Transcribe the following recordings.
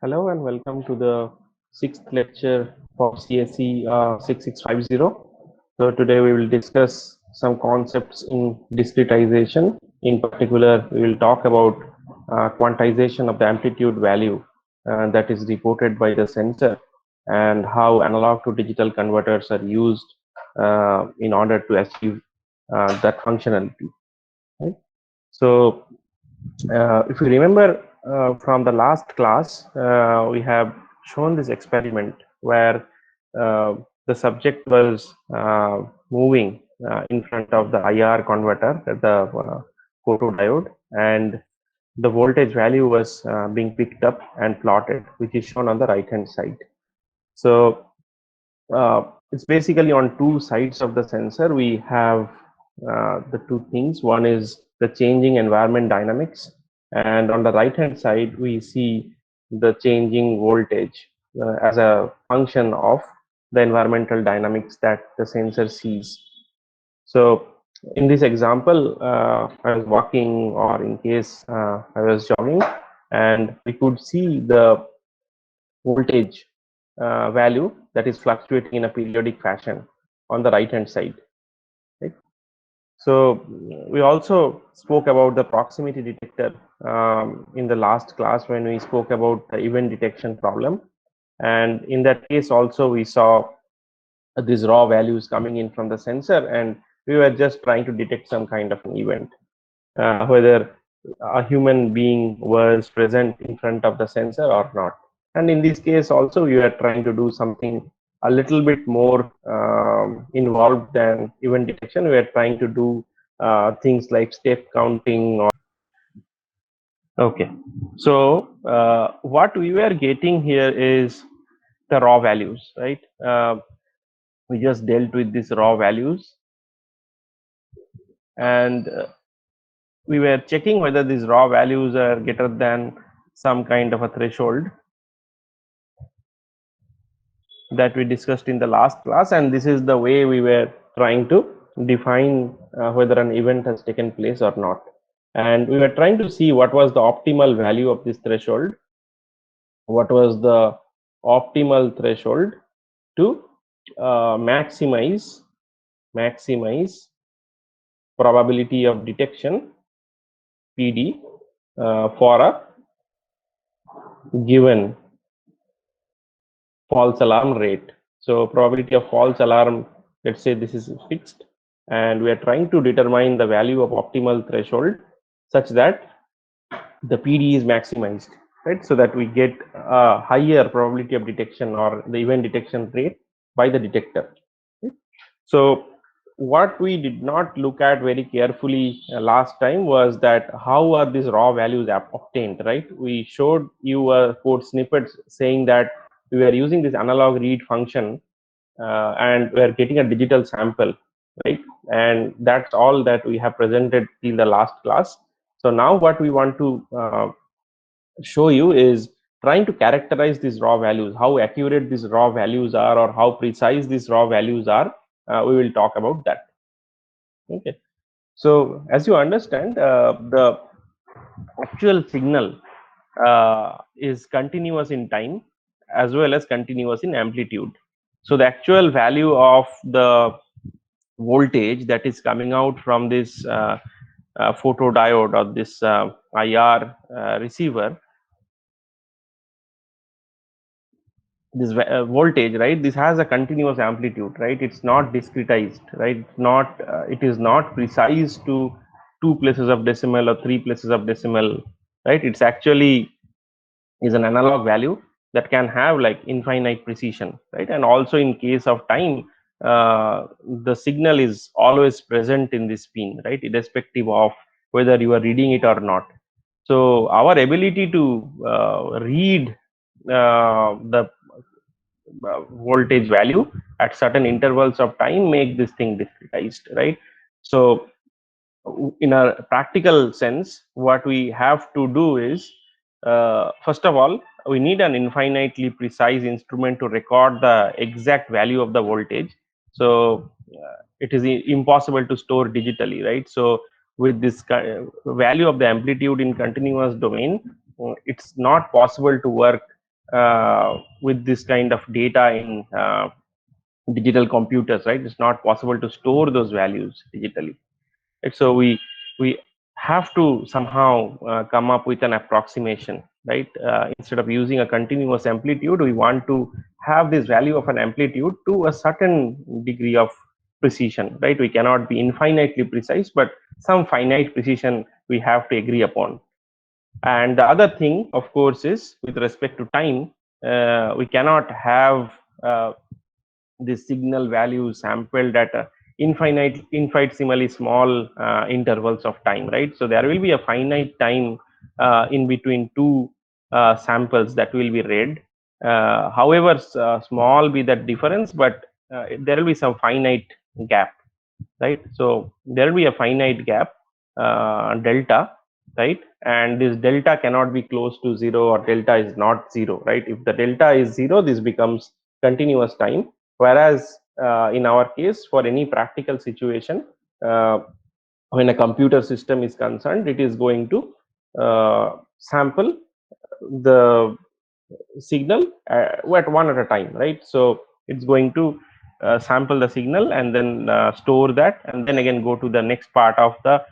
Hello and welcome to the sixth lecture for CSE 6650. So today we will discuss some concepts in discretization. In particular, we will talk about quantization of the amplitude value that is reported by the sensor and how analog to digital converters are used in order to achieve that functionality. Right? So if you remember from the last class, we have shown this experiment where the subject was moving in front of the IR converter, the photodiode, and the voltage value was being picked up and plotted, which is shown on the right hand side. So it's basically on two sides of the sensor. We have the two things. One is the changing environment dynamics, and on the right hand side, we see the changing voltage as a function of the environmental dynamics that the sensor sees. So in this example, I was walking, or in case I was jogging, and we could see the voltage value that is fluctuating in a periodic fashion on the right hand side, right? So we also spoke about the proximity detector in the last class when we spoke about the event detection problem, and in that case also we saw these raw values coming in from the sensor, and we were just trying to detect some kind of an event, whether a human being was present in front of the sensor or not. And in this case also we are trying to do something a little bit more involved than event detection. We are trying to do things like step counting or okay. So what we were getting here is the raw values, right? We just dealt with these raw values, and we were checking whether these raw values are greater than some kind of a threshold that we discussed in the last class, and this is the way we were trying to define whether an event has taken place or not. And we were trying to see what was the optimal value of this threshold, what was the optimal threshold to maximize probability of detection, PD, for a given false alarm rate. So probability of false alarm, let's say this is fixed, and we are trying to determine the value of optimal threshold such that the PD is maximized, right? So that we get a higher probability of detection or the event detection rate by the detector. Right? So what we did not look at very carefully last time was that how are these raw values obtained, right? We showed you a code snippet saying that we were using this analog read function and we are getting a digital sample, right? And that's all that we have presented till the last class. So now what we want to show you is trying to characterize these raw values, how accurate these raw values are or how precise these raw values are. We will talk about that. Okay. So as you understand, the actual signal is continuous in time as well as continuous in amplitude. So the actual value of the voltage that is coming out from this photodiode or this IR receiver, this voltage, right, this has a continuous amplitude, right? It's not discretized, right? Not it is not precise to 2 places of decimal or 3 places of decimal, right? It's actually is an analog value that can have like infinite precision, right? And also in case of time, the signal is always present in this pin, right, irrespective of whether you are reading it or not. So our ability to read the voltage value at certain intervals of time make this thing discretized, right? So in a practical sense, what we have to do is, first of all, we need an infinitely precise instrument to record the exact value of the voltage. So it is impossible to store digitally, right? So with this value of the amplitude in continuous domain, it's not possible to work with this kind of data in digital computers, right? It's not possible to store those values digitally. Right? So we have to somehow come up with an approximation, right? Instead of using a continuous amplitude, we want to have this value of an amplitude to a certain degree of precision, right? We cannot be infinitely precise, but some finite precision we have to agree upon. And the other thing, of course, is with respect to time, we cannot have the signal value sampled at a infinitesimally small intervals of time, right? So there will be a finite time in between two samples that will be read. However small be that difference, but there will be some finite gap, right? So there will be a finite gap, delta, right? And this delta cannot be close to zero, or delta is not zero, right? If the delta is zero, this becomes continuous time. Whereas in our case, for any practical situation, when a computer system is concerned, it is going to sample the signal at one at a time, right? So it's going to sample the signal and then store that, and then again go to the next part of the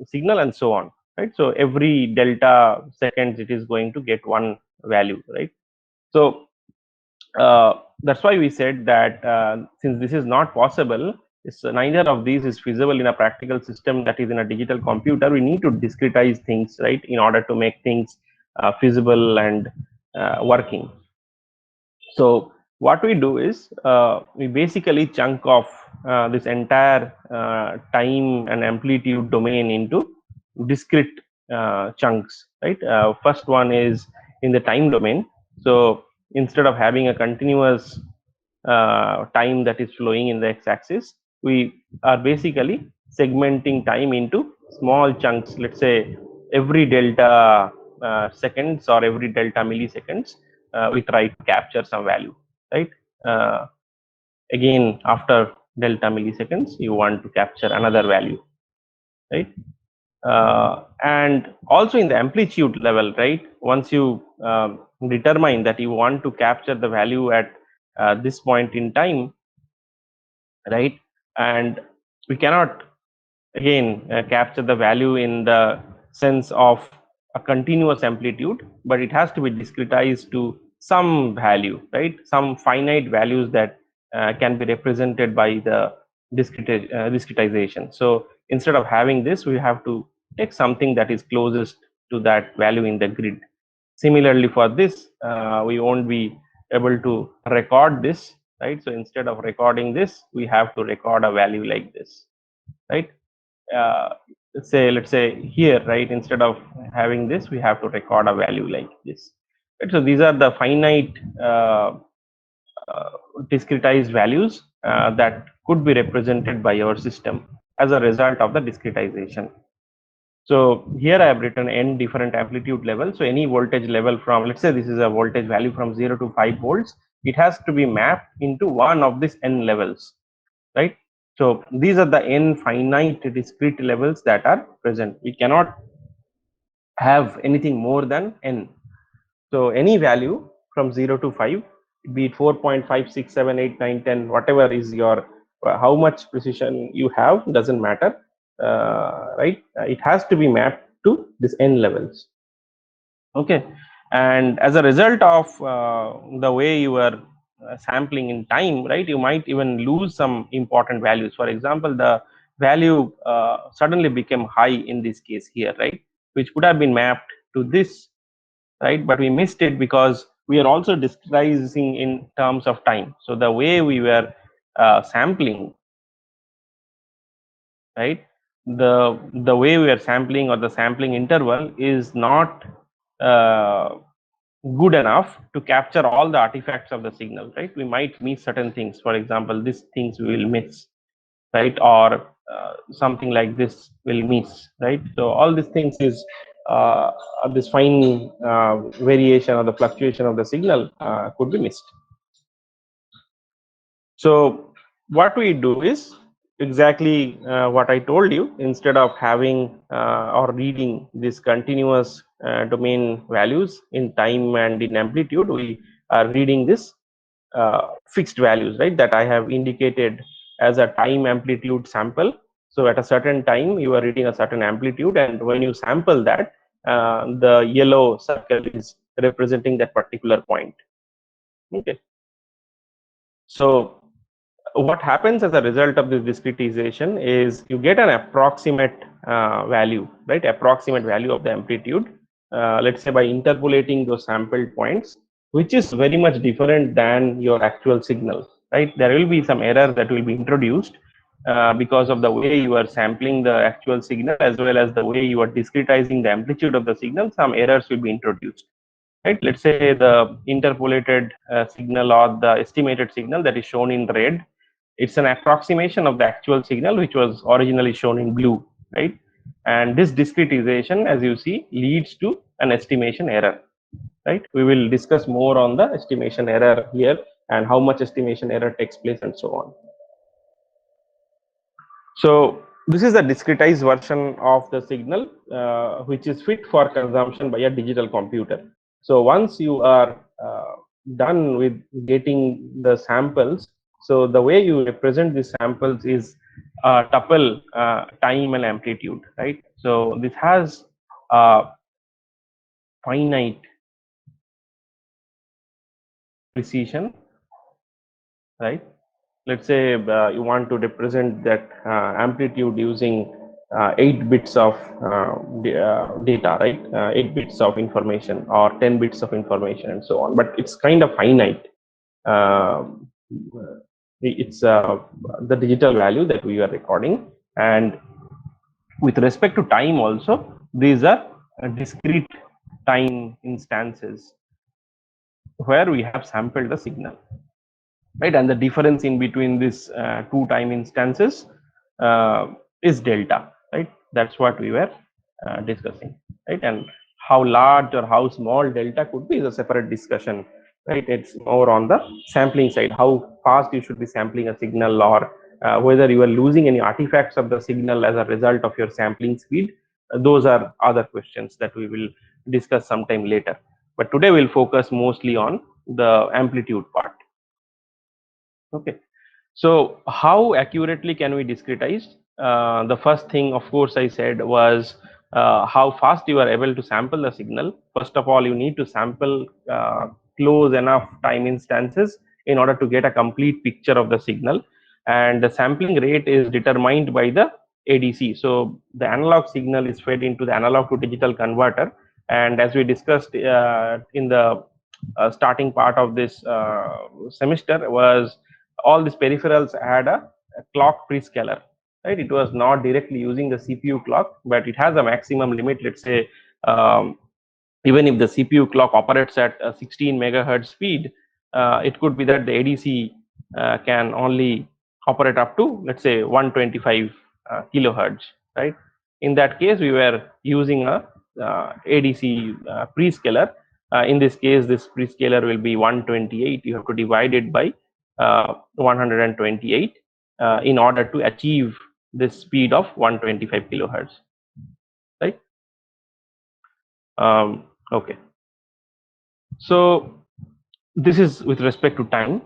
signal, and so on, right? So every delta seconds it is going to get one value, right? So that's why we said that since this is not possible, neither of these is feasible in a practical system that is in a digital computer. We need to discretize things, right, in order to make things feasible and working. So what we do is we basically chunk off this entire time and amplitude domain into discrete chunks, right? First one is in the time domain. So instead of having a continuous time that is flowing in the x-axis, we are basically segmenting time into small chunks. Let's say every delta seconds or every delta milliseconds, we try to capture some value, right? Uh, Again, after delta milliseconds, you want to capture another value, right? And also in the amplitude level, right? Once you determine that you want to capture the value at this point in time, right? And we cannot again capture the value in the sense of a continuous amplitude, but it has to be discretized to some value, right? Some finite values that can be represented by the discretization. So instead of having this, we have to take something that is closest to that value in the grid. Similarly, for this, we won't be able to record this, right? So instead of recording this, we have to record a value like this, right? uh, let's say here, right, instead of having this, we have to record a value like this, right? So these are the finite uh, discretized values that could be represented by our system as a result of the discretization. So here I have written n different amplitude levels. So any voltage level from, let's say this is a voltage value from 0 to 5 volts, it has to be mapped into one of these n levels, right? So these are the n finite discrete levels that are present. We cannot have anything more than n. So any value from 0 to 5, be it 4.5, 6, 7, 8, 9, 10, whatever is your how much precision you have, doesn't matter, right? It has to be mapped to this n levels. Okay, and as a result of the way you are sampling in time, right, you might even lose some important values. For example, the value suddenly became high in this case here, right, which could have been mapped to this, right, but we missed it because we are also discretizing in terms of time. So the way we were sampling, right, the way we are sampling, or the sampling interval, is not good enough to capture all the artifacts of the signal, right? We might miss certain things. For example, these things we will miss, right? Or something like this will miss, right? So all these things is this fine variation or the fluctuation of the signal could be missed. So what we do is exactly what I told you. Instead of having or reading these continuous domain values in time and in amplitude, we are reading this fixed values, right, that I have indicated as a time amplitude sample. So at a certain time you are reading a certain amplitude, and when you sample that, the yellow circle is representing that particular point. Okay, so what happens as a result of this discretization is you get an approximate value, right, approximate value of the amplitude, let's say by interpolating those sampled points, which is very much different than your actual signal, right. There will be some error that will be introduced because of the way you are sampling the actual signal as well as the way you are discretizing the amplitude of the signal. Some errors will be introduced, right. Let's say the interpolated signal or the estimated signal that is shown in red, it's an approximation of the actual signal which was originally shown in blue, right. And this discretization, as you see, leads to an estimation error, right. We will discuss more on the estimation error here and how much estimation error takes place and so on. So this is a discretized version of the signal which is fit for consumption by a digital computer. So once you are done with getting the samples, so the way you represent the samples is tuple time and amplitude, right. So this has finite precision, right. Let's say you want to represent that amplitude using 8 bits of data, right, 8 bits of information or 10 bits of information and so on, but it's kind of finite. uh, it's the digital value that we are recording, and with respect to time also, these are discrete time instances where we have sampled the signal, right. And the difference in between these two time instances is delta, right. That's what we were discussing, right. And how large or how small delta could be is a separate discussion, right. It's more on the sampling side, how fast you should be sampling a signal, or whether you are losing any artifacts of the signal as a result of your sampling speed. Those are other questions that we will discuss sometime later, but today we'll focus mostly on the amplitude part. Okay, so how accurately can we discretize? The first thing, of course, I said was how fast you are able to sample the signal. First of all, you need to sample close enough time instances in order to get a complete picture of the signal. And the sampling rate is determined by the ADC. So the analog signal is fed into the analog to digital converter. And as we discussed in the starting part of this semester, was all these peripherals had a clock prescaler, right. It was not directly using the CPU clock, but it has a maximum limit. Let's say even if the CPU clock operates at 16 megahertz speed, it could be that the ADC can only operate up to, let's say, 125 kilohertz, right. In that case, we were using a ADC prescaler. In this case, this prescaler will be 128. You have to divide it by 128 in order to achieve this speed of 125 kilohertz, right. Okay, so this is with respect to time,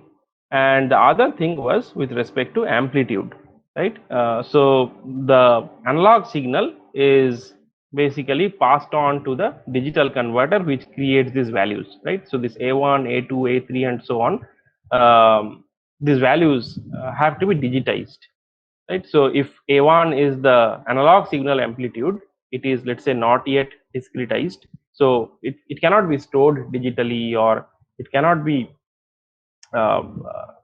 and the other thing was with respect to amplitude, right. So the analog signal is basically passed on to the digital converter, which creates these values, right. So this A1, A2, A3 and so on, these values have to be digitized, right. So if A1 is the analog signal amplitude, it is, let's say, not yet discretized, so it cannot be stored digitally, or it cannot be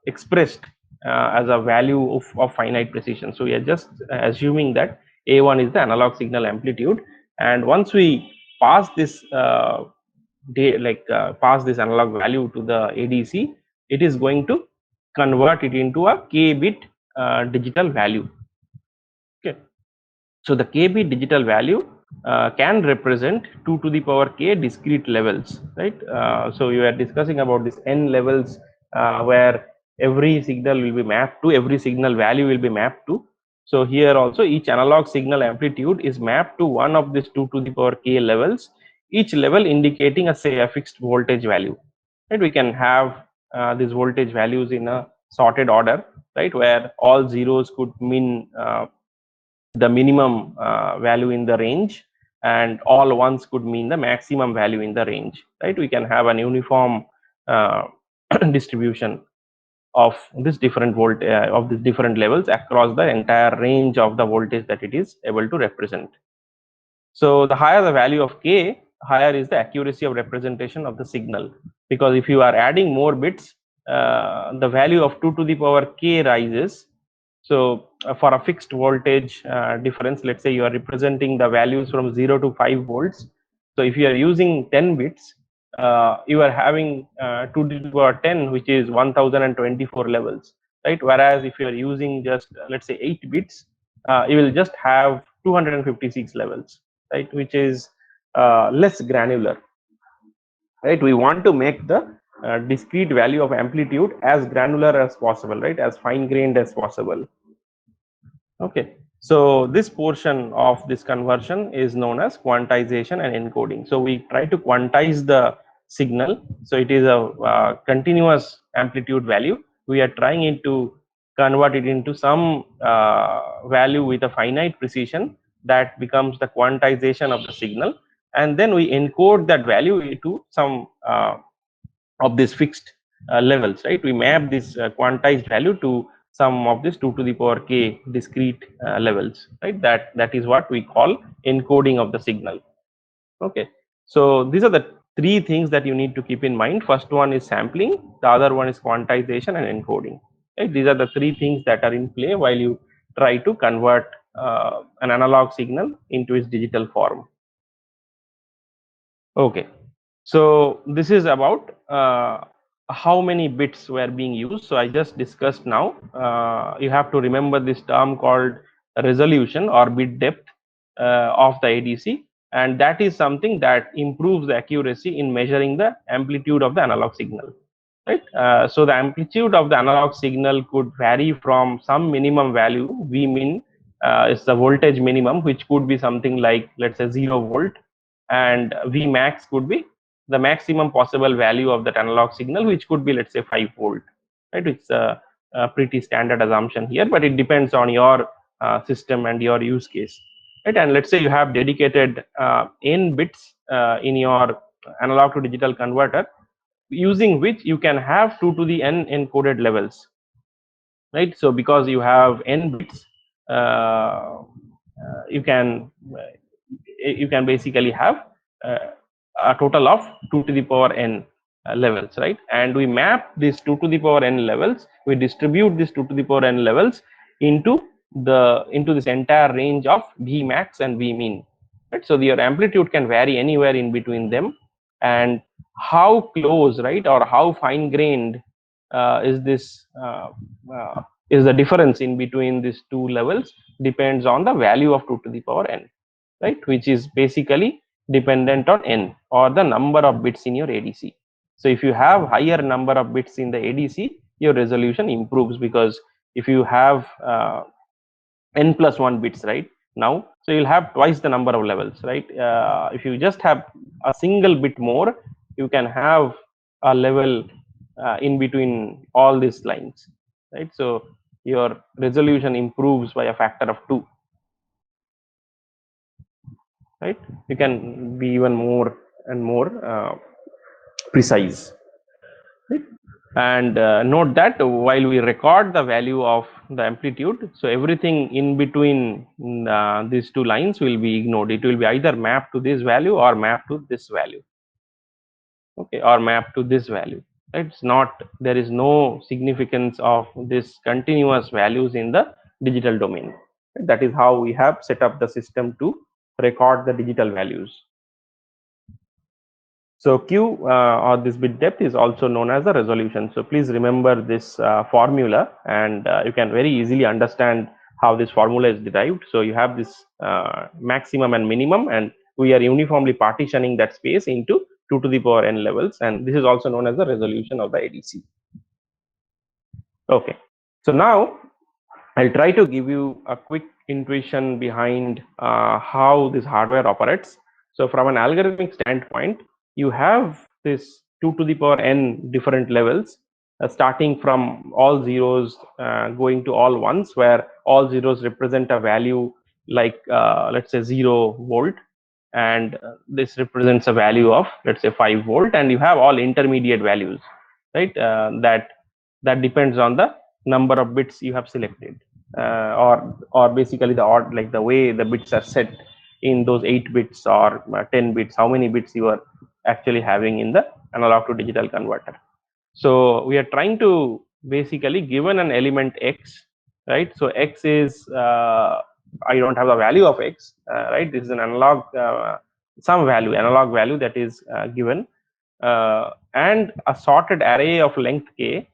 expressed as a value of finite precision. So we are just assuming that A1 is the analog signal amplitude, and once we pass this pass this analog value to the ADC, it is going to convert it into a k-bit digital value. Okay, so the k-bit digital value can represent 2 to the power k discrete levels, right. So we are discussing about this n levels where every signal will be mapped to, every signal value will be mapped to So here also each analog signal amplitude is mapped to one of these 2 to the power k levels, each level indicating a say a fixed voltage value. Right, we can have these voltage values in a sorted order, right, where all zeros could mean the minimum value in the range, and all ones could mean the maximum value in the range, right. We can have an uniform uh, distribution of this different of these different levels across the entire range of the voltage that it is able to represent. So the higher the value of k, higher is the accuracy of representation of the signal, because if you are adding more bits, the value of 2 to the power k rises. So for a fixed voltage difference, let's say you are representing the values from 0 to 5 volts. So if you are using 10 bits, you are having 2 to the power 10, which is 1024 levels, right? Whereas if you are using just let's say 8 bits, you will just have 256 levels, right? Which is less granular, right? We want to make the discrete value of amplitude as granular as possible, right? As fine grained as possible. Okay, so this portion of this conversion is known as quantization and encoding. So we try to quantize the signal. So it is a continuous amplitude value. We are trying it to convert it into some value with a finite precision that becomes the quantization of the signal, and then we encode that value into some of these fixed levels, right? We map this quantized value to some of this 2 to the power k discrete levels, right? That is what we call encoding of the signal. Okay, so these are the three things that you need to keep in mind. First one is sampling, the other one is quantization and encoding, right? These are the three things that are in play while you try to convert an analog signal into its digital form. Okay, so this is about how many bits were being used. So I just discussed now. You have to remember this term called resolution or bit depth of the ADC, and that is something that improves the accuracy in measuring the amplitude of the analog signal, right? So the amplitude of the analog signal could vary from some minimum value. V min is the voltage minimum, which could be something like, let's say, 0 volt, and V max could be the maximum possible value of that analog signal, which could be, let's say, 5 volt, right? It's a pretty standard assumption here, but it depends on your system and your use case, right? And let's say you have dedicated n bits in your analog to digital converter, using which you can have 2 to the n encoded levels, right? So because you have n bits, you can basically have a total of 2 to the power n levels, right? And we map this 2 to the power n levels, we distribute this 2 to the power n levels into this entire range of V max and V min, right? So your amplitude can vary anywhere in between them, and how close, right, or how fine grained is this is the difference in between these two levels depends on the value of 2 to the power n, right, which is basically dependent on n, or the number of bits in your ADC. So if you have higher number of bits in the ADC, your resolution improves, because if you have n plus 1 bits right now, so you'll have twice the number of levels, right? If you just have a single bit more, you can have a level in between all these lines, right? So your resolution improves by a factor of 2, right? You can be even more and more precise, right? And note that while we record the value of the amplitude, so everything in between these two lines will be ignored. It will be either mapped to this value or mapped to this value, okay, or mapped to this value. It's not, there is no significance of this continuous values in the digital domain. That is how we have set up the system to record the digital values. So Q or this bit depth is also known as the resolution. So please remember this formula, and you can very easily understand how this formula is derived. So you have this maximum and minimum, and we are uniformly partitioning that space into 2 to the power n levels, and this is also known as the resolution of the ADC. Okay, so now I'll try to give you a quick intuition behind how this hardware operates. So from an algorithmic standpoint, you have this 2 to the power n different levels, starting from all zeros going to all ones, where all zeros represent a value like let's say 0 volt, and this represents a value of let's say 5 volt, and you have all intermediate values, right? That depends on the number of bits you have selected, or basically the odd, like the way the bits are set in those 8 bits or 10 bits, how many bits you are actually having in the analog to digital converter. So we are trying to basically given an element x, right? So x is I don't have the value of x, right? This is an analog some value, analog value that is given, and a sorted array of length k.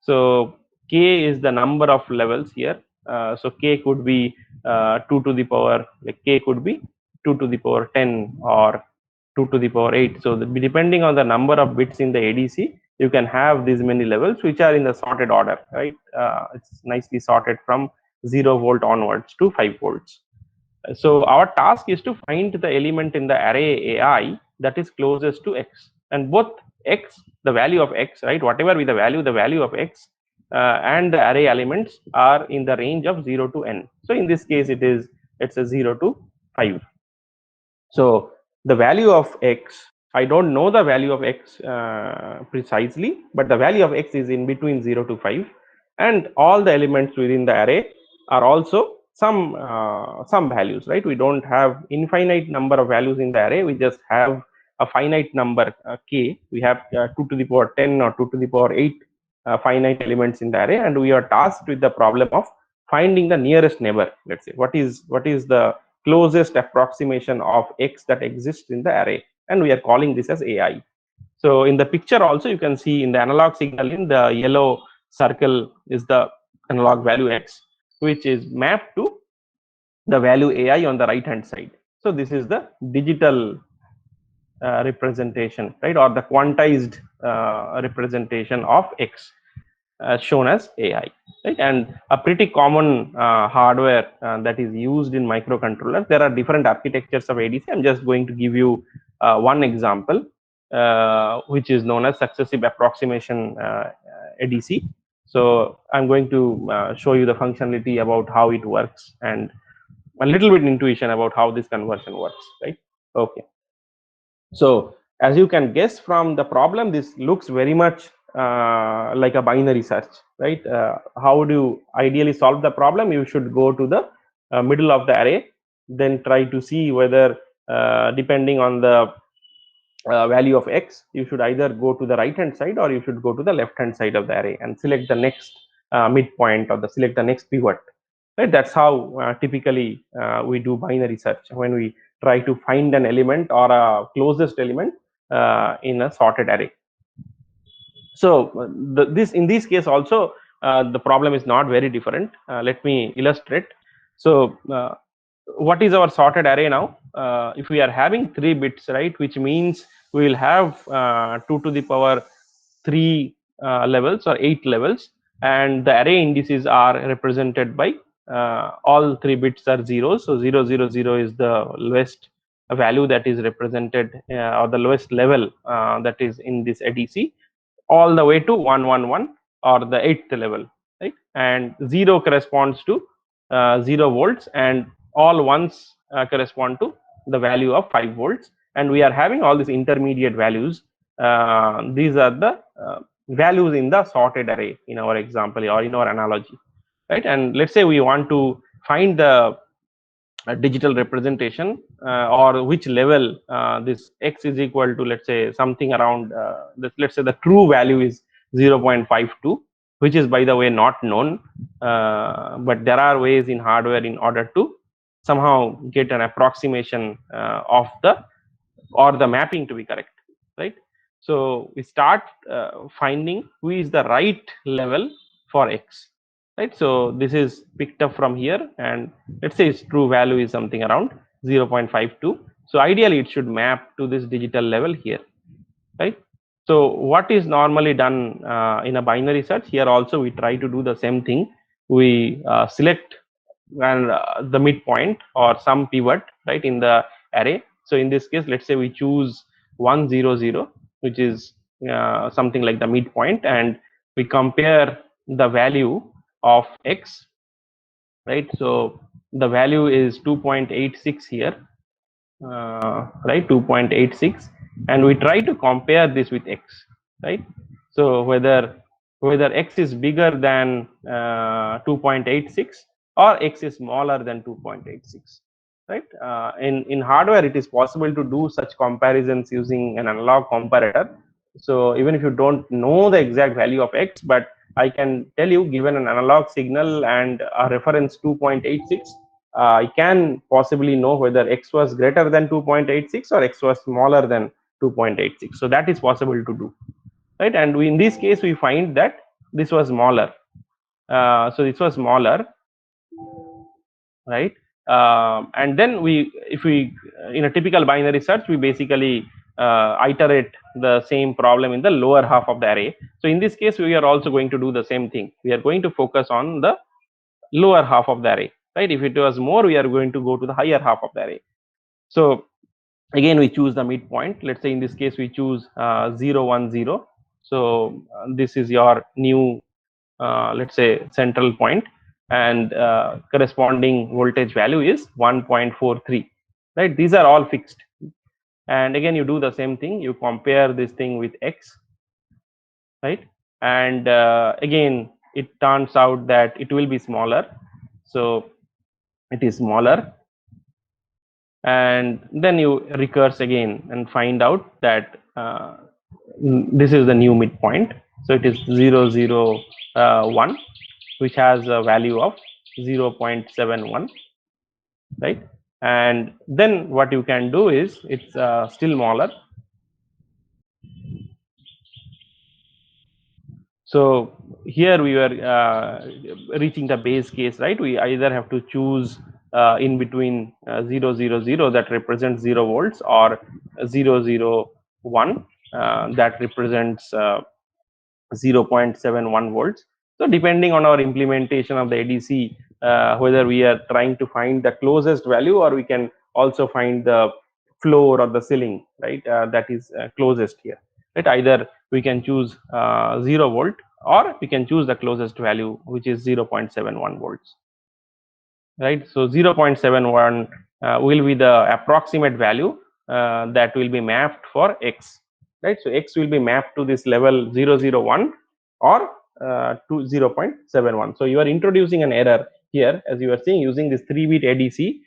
So k is the number of levels here. So k could be 2 to the power, like k could be 2 to the power 10 or 2 to the power 8. So depending on the number of bits in the ADC, you can have these many levels which are in the sorted order, right? It's nicely sorted from 0 volt onwards to 5 volts. So our task is to find the element in the array AI that is closest to x, and both x, the value of x, right? Whatever be the value of x and the array elements are in the range of 0 to n. So in this case, it's a 0 to 5. So the value of x, I don't know the value of x precisely, but the value of x is in between 0 to 5, and all the elements within the array are also some values, right? We don't have infinite number of values in the array, we just have a finite number k. We have 2 to the power 10 or 2 to the power 8 finite elements in the array, and we are tasked with the problem of finding the nearest neighbor. Let's say what is the closest approximation of x that exists in the array, and we are calling this as AI. So in the picture also you can see in the analog signal, in the yellow circle is the analog value x, which is mapped to the value AI on the right hand side. So this is the digital representation, right, or the quantized representation of x shown as AI, right? And a pretty common hardware that is used in microcontrollers. There are different architectures of ADC. I'm just going to give you one example, which is known as successive approximation ADC. So I'm going to show you the functionality about how it works and a little bit intuition about how this conversion works, right? Okay. So as you can guess from the problem, this looks very much like a binary search, right? How would you ideally solve the problem? You should go to the middle of the array, then try to see whether depending on the value of x, you should either go to the right hand side or you should go to the left hand side of the array and select the next midpoint, or select the next pivot, right? That's how typically we do binary search when we try to find an element or a closest element in a sorted array. So in this case also the problem is not very different. Let me illustrate. So what is our sorted array now? If we are having 3 bits, right, which means we will have 2 to the power 3 levels or 8 levels, and the array indices are represented by all 3 bits are zeros. So 0 0 0 is the lowest value that is represented, or the lowest level that is in this ADC, all the way to 111 or the 8th level, right? And 0 corresponds to 0 volts, and all ones correspond to the value of 5 volts, and we are having all these intermediate values. These are the values in the sorted array in our example or in our analogy, right? And let's say we want to find the digital representation, or which level this x is equal to, let's say something around let's say the true value is 0.52, which is by the way not known, but there are ways in hardware in order to somehow get an approximation of the mapping to be correct, right? So we start finding who is the right level for x, right? So this is picked up from here, and let's say its true value is something around 0.52. So ideally it should map to this digital level here, right? So what is normally done in a binary search, here also we try to do the same thing. we select and the midpoint or some pivot, right, in the array. So in this case, let's say we choose 1 0 0, which is something like the midpoint, and we compare the value of x, right? So the value is 2.86 here, right, 2.86, and we try to compare this with x, right? So whether x is bigger than 2.86 or x is smaller than 2.86, right? In hardware, it is possible to do such comparisons using an analog comparator. So even if you don't know the exact value of x, but I can tell you, given an analog signal and a reference 2.86, I can possibly know whether x was greater than 2.86 or x was smaller than 2.86. So that is possible to do, right? And in this case, we find that this was smaller. So this was smaller, right? And then if we, in a typical binary search, we basically iterate the same problem in the lower half of the array. So in this case, we are also going to do the same thing. We are going to focus on the lower half of the array, right? If it was more, we are going to go to the higher half of the array. So again, we choose the midpoint. Let's say in this case, we choose 0 1 0. So this is your new let's say central point, and corresponding voltage value is 1.43, right? These are all fixed. And again, you do the same thing, you compare this thing with x, right? And again, it turns out that it will be smaller, so it is smaller. And then you recurse again and find out that this is the new midpoint. So it is 0 0 1, which has a value of 0.71, right? And then what you can do is, it's still smaller. So here we were reaching the base case, right? We either have to choose in between 0 0 0 that represents 0 volts, or 0 0 1 that represents 0.71 volts. So depending on our implementation of the ADC, whether we are trying to find the closest value, or we can also find the floor or the ceiling, right, that is closest here, right? Either we can choose 0 volt, or we can choose the closest value, which is 0.71 volts, right? So 0.71 will be the approximate value that will be mapped for x, right? So x will be mapped to this level 001 or to 0.71. So you are introducing an error here, as you are seeing, using this 3-bit ADC.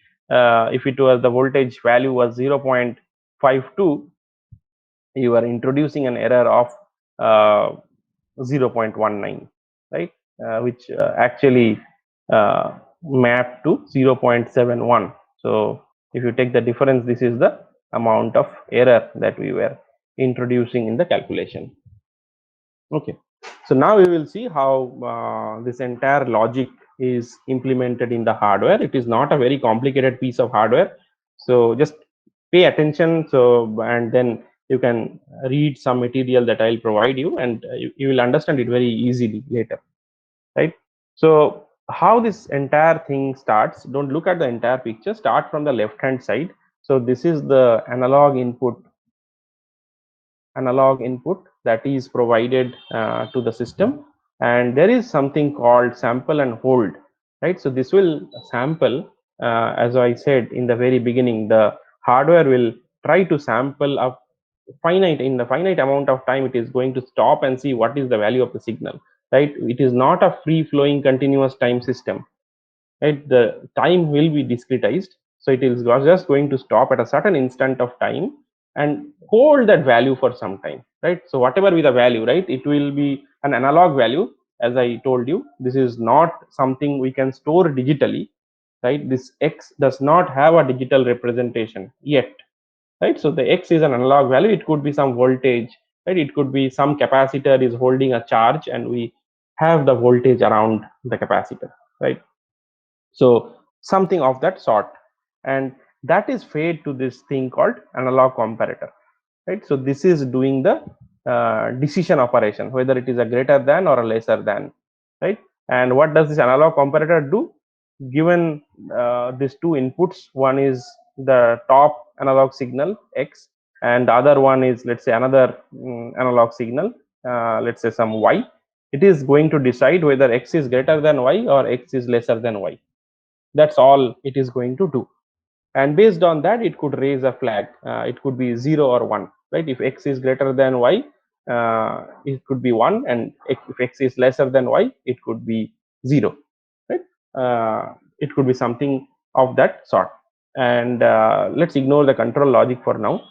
If it was the voltage value was 0.52, you are introducing an error of 0.19, right? Which actually mapped to 0.71. So if you take the difference, this is the amount of error that we were introducing in the calculation. Okay, so now we will see how this entire logic is implemented in the hardware. It is not a very complicated piece of hardware, so just pay attention. So, and then you can read some material that I'll provide you, and you will understand it very easily later, right? So how this entire thing starts, don't look at the entire picture, start from the left hand side. So this is the analog input that is provided to the system, and there is something called sample and hold, right? So this will sample, as I said in the very beginning, the hardware will try to sample a finite, in the finite amount of time. It is going to stop and see what is the value of the signal, right? It is not a free flowing continuous time system, right? The time will be discretized, so it is just going to stop at a certain instant of time and hold that value for some time, right? So whatever be the value, right, it will be an analog value. As I told you, this is not something we can store digitally, right? This x does not have a digital representation yet, right? So the x is an analog value. It could be some voltage, right? It could be some capacitor is holding a charge, and we have the voltage around the capacitor, right? So something of that sort, and that is fed to this thing called analog comparator, right? So this is doing the decision operation, whether it is a greater than or a lesser than, right? And what does this analog comparator do? Given these two inputs, one is the top analog signal x, and the other one is, let's say, another analog signal, let's say some y. It is going to decide whether x is greater than y or x is lesser than y. That's all it is going to do. And based on that, it could raise a flag. It could be 0 or 1, right? If x is greater than y, it could be 1, and if x is lesser than y, it could be 0, right? It could be something of that sort. And let's ignore the control logic for now.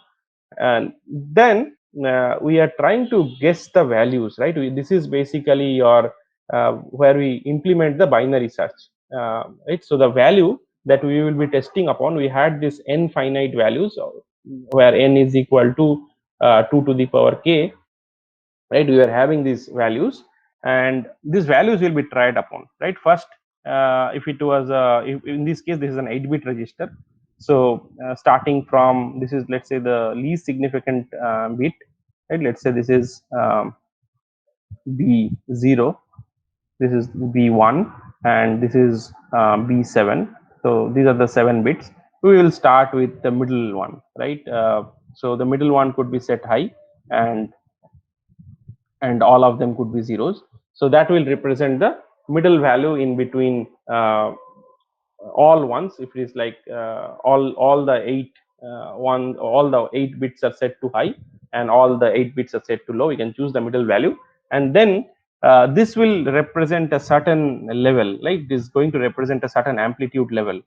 And then we are trying to guess the values, right? This is basically your where we implement the binary search, right? So the value that we will be testing upon, we had this n finite values, where n is equal to 2 to the power k, right? We are having these values, and these values will be tried upon, right? First, if it was if in this case this is an 8-bit register, so starting from, this is, let's say, the least significant bit, right? Let's say this is b0, this is b1, and this is b7. So these are the 7 bits. We will start with the middle one, right? So the middle one could be set high, and all of them could be zeros. So that will represent the middle value in between all ones. If it is like all the 8 bits are set to high and all the 8 bits are set to low, you can choose the middle value. And then this will represent a certain level, like this is going to represent a certain amplitude level,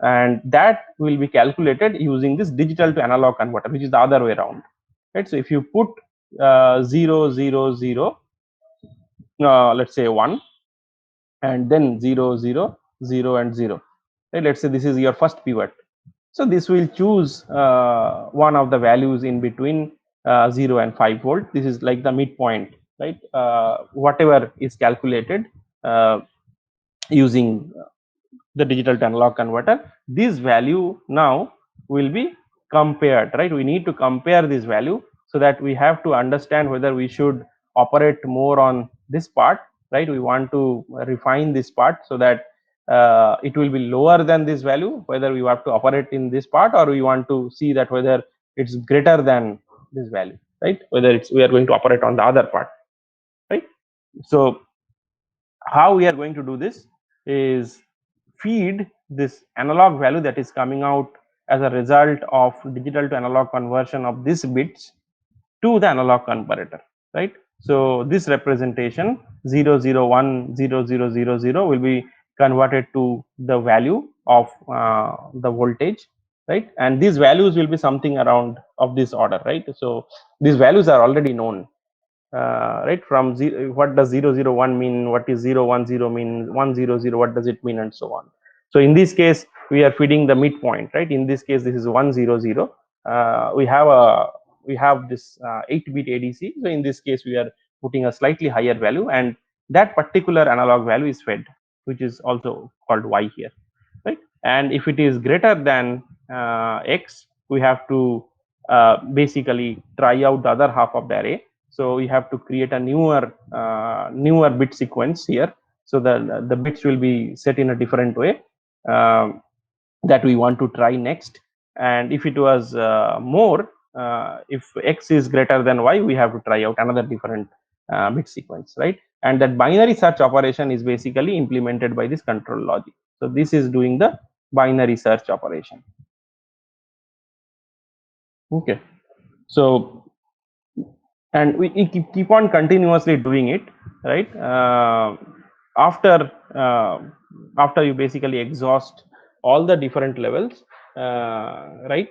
and that will be calculated using this digital to analog converter, which is the other way around, right? So if you put 0 0 0, let's say 1, and then 0 0 0 and 0, right? Let's say this is your first pivot, so this will choose one of the values in between 0 and 5 volt. This is like the midpoint, right? Whatever is calculated using the digital to analog converter, this value now will be compared, right? We need to compare this value, so that we have to understand whether we should operate more on this part, right? We want to refine this part so that it will be lower than this value, whether we have to operate in this part, or we want to see that whether it's greater than this value, right? Whether it's, we are going to operate on the other part, right? So how we are going to do this is feed this analog value that is coming out as a result of digital to analog conversion of these bits to the analog comparator, right? So this representation 0 0 1 0 0 0 0 will be converted to the value of the voltage, right? And these values will be something around of this order, right? So these values are already known, right? From zero, what does 001 mean, what is 010 mean, 100, what does it mean, and so on. So in this case we are feeding the midpoint, right? In this case this is 100. We have this 8-bit ADC, so in this case we are putting a slightly higher value, and that particular analog value is fed, which is also called y here, right? And if it is greater than x, we have to basically try out the other half of the array. So we have to create a newer bit sequence here, so the bits will be set in a different way that we want to try next. And if it was more, if x is greater than y, we have to try out another different bit sequence, right? And that binary search operation is basically implemented by this control logic. So this is doing the binary search operation. Okay, so and we keep on continuously doing it, right? After after you basically exhaust all the different levels, right?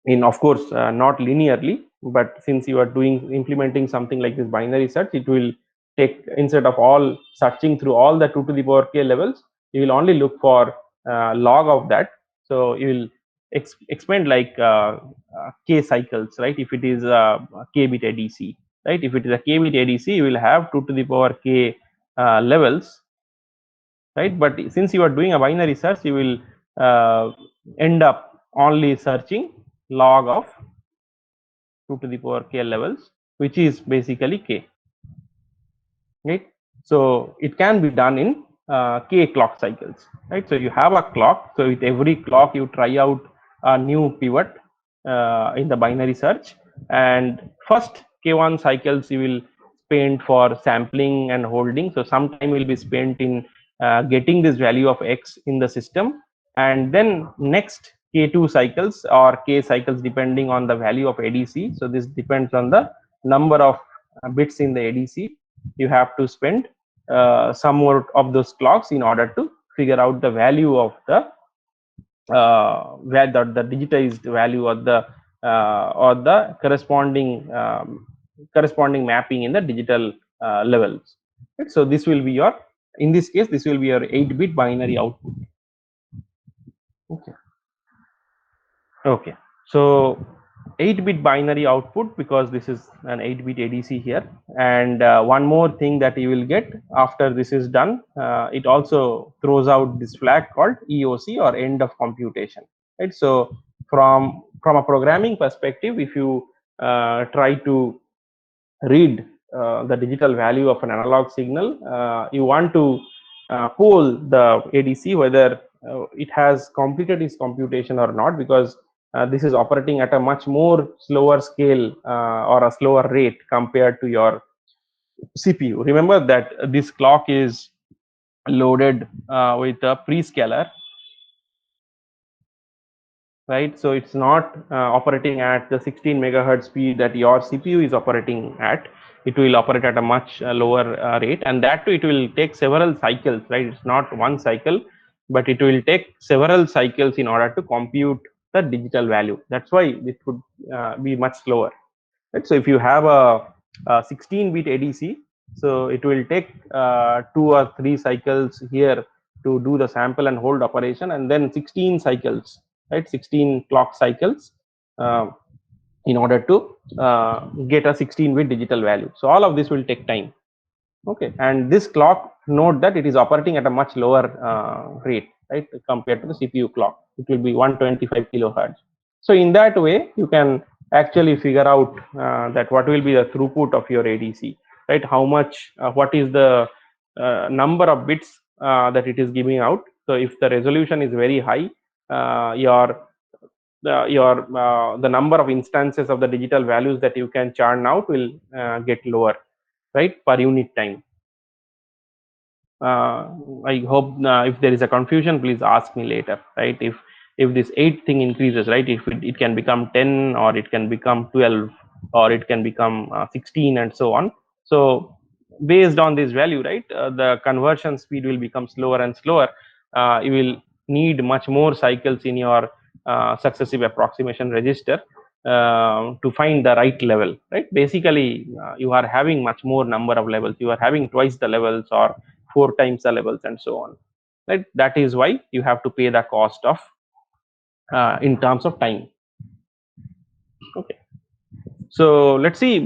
In, of course, not linearly, but since you are doing implementing something like this binary search, it will take, instead of all searching through all the 2 to the power k levels, you will only look for log of that. So you will expand like k cycles, right? If it is a k bit ADC, right? If it is a k bit ADC, you will have 2 to the power k levels, right? But since you are doing a binary search, you will end up only searching log of 2 to the power k levels, which is basically k, right? So it can be done in k clock cycles, right? So you have a clock. So with every clock, you try out a new pivot in the binary search, and first k1 cycles you will spend for sampling and holding. So some time will be spent in getting this value of x in the system, and then next k2 cycles or k cycles depending on the value of ADC. So this depends on the number of bits in the ADC. You have to spend some more of those clocks in order to figure out the value of the digitized value or the corresponding mapping in the digital levels. Right? So this will be your, in this case, this will be your 8-bit binary output. Okay. Okay. So 8-bit binary output, because this is an 8-bit ADC here. And one more thing that you will get after this is done, it also throws out this flag called EOC, or end of computation. Right. So from a programming perspective, if you try to read the digital value of an analog signal, you want to poll the ADC whether it has completed its computation or not, because this is operating at a much more slower scale or a slower rate compared to your CPU. Remember that this clock is loaded with a prescaler, right? So it's not operating at the 16 megahertz speed that your CPU is operating at. It will operate at a much lower rate, and that too it will take several cycles, right? It's not one cycle, but it will take several cycles in order to compute the digital value. That's why it would be much slower. Right? So if you have a 16-bit ADC, so it will take 2 or 3 cycles here to do the sample and hold operation, and then 16 cycles, right? 16 clock cycles uh, in order to get a 16-bit digital value. So all of this will take time. Okay, and this clock, note that it is operating at a much lower rate, right, compared to the CPU clock. It will be 125 kilohertz. So in that way, you can actually figure out that what will be the throughput of your ADC, right? How much, what is the number of bits that it is giving out. So if the resolution is very high, the number of instances of the digital values that you can churn out will get lower, right, per unit time. I hope if there is a confusion, please ask me later, right? If this 8 thing increases, right, if it can become 10, or it can become 12, or it can become 16, and so on. So based on this value, right, the conversion speed will become slower and slower. You will need much more cycles in your successive approximation register to find the right level, right? Basically, you are having much more number of levels. You are having twice the levels, or 4 times the levels, and so on, right? That is why you have to pay the cost of in terms of time. Okay, so let's see,